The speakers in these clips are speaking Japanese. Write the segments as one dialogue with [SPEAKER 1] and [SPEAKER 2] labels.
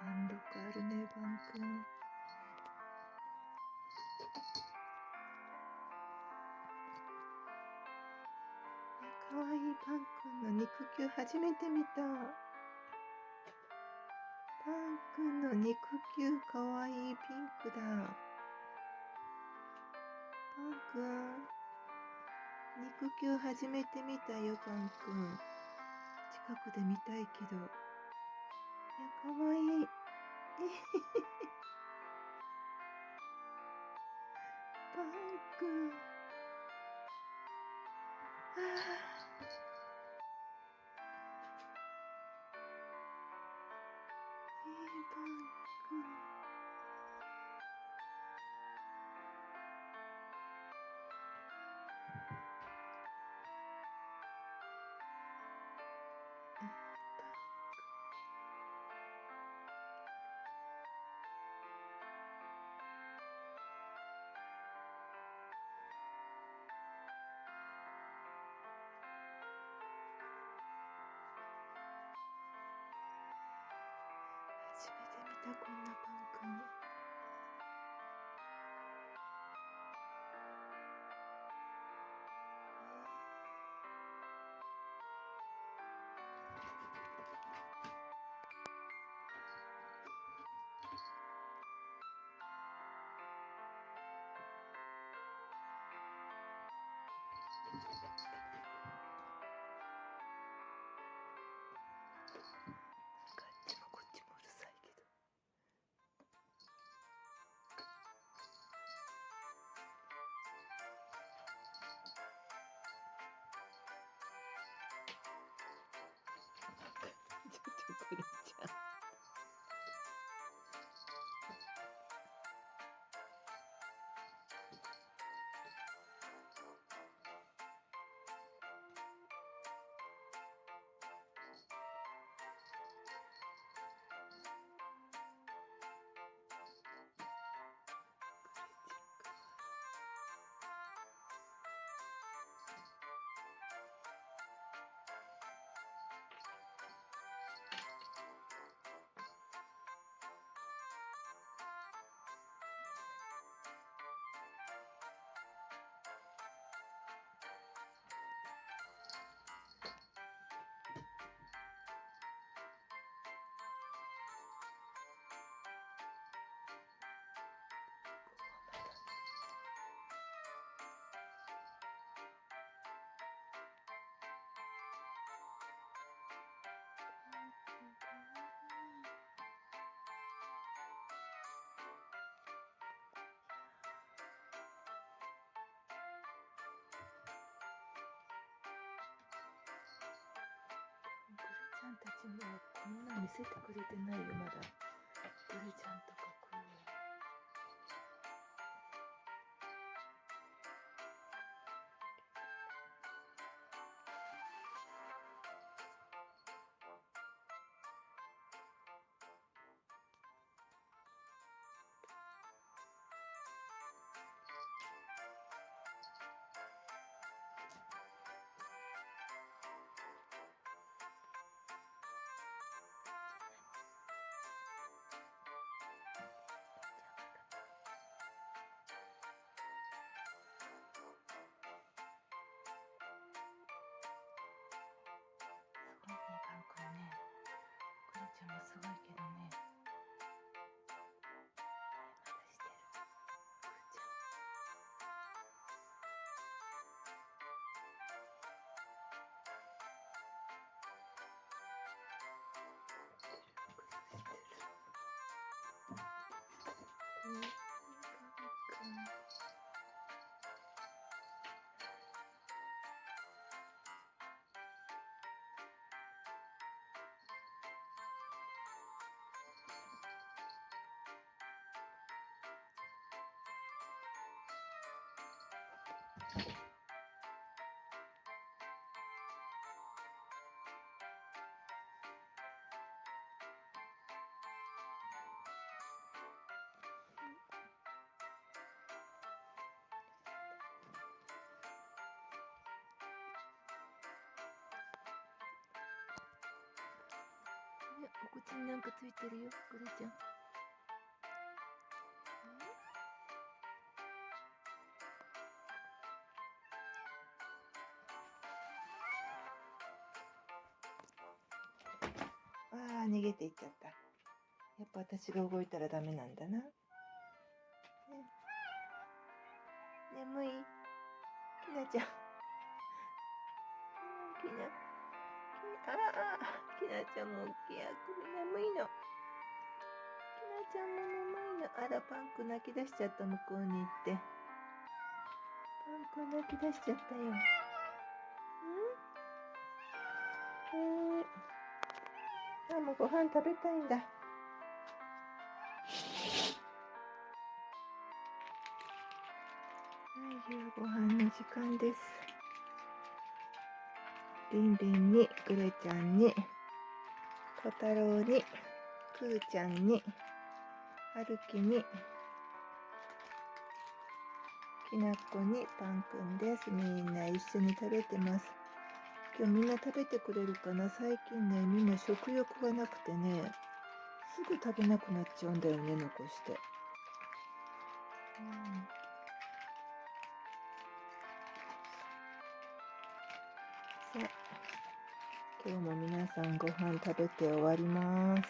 [SPEAKER 1] 貫禄あるね、パンくん。かわいいパンくんの肉球初めて見た。パンくんの肉球かわいいピンクだ。パンくん、肉球初めて見たよ、パンくん。近くで見たいけど。いや、かわいい。パンくん。ああ。パンくん。初めて見たこんなパンくん。あっちもこっちもうるさいけど。ちょっとこれちゃん。グレちゃんたちもこんな見せてくれてないよ、まだ。グレちゃんとかクー。すごいね、パンくんね。グレちゃんもすごいけどね。まだしてる。グーちゃん。してる。パンくん。お口になんかついてるよ、グレちゃん。ああ、逃げていっちゃった。やっぱ私が動いたらダメなんだな。ね、眠いきなちゃん。きなちゃんも起きや、首眠いの。きなちゃんも眠いの。あら、パンク泣き出しちゃった、向こうに行って。パンク泣き出しちゃったよ。あ、もうご飯食べたいんだ。はい、夕ご飯の時間です。りんりんに、ぐれちゃんに、こたろうに、くーちゃんに、はるきに、きなこに、パンくんです。みんな一緒に食べてます。今日みんな食べてくれるかな。最近ね、みんな食欲がなくてね、すぐ食べなくなっちゃうんだよね、残して。さあ、今日も皆さんご飯食べて終わります。さ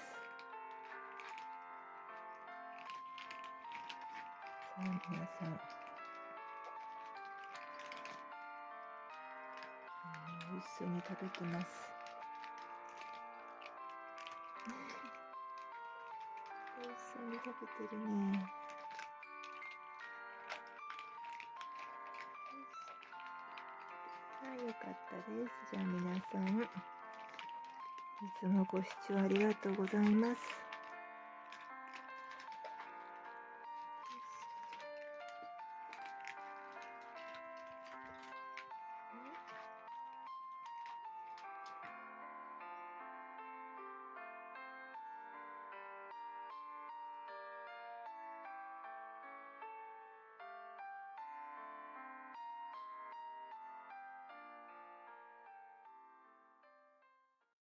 [SPEAKER 1] あ、皆さん。一緒に食べてます。一緒に食べてるね。はい、よかったです。じゃあ皆さん、いつもご視聴ありがとうございます。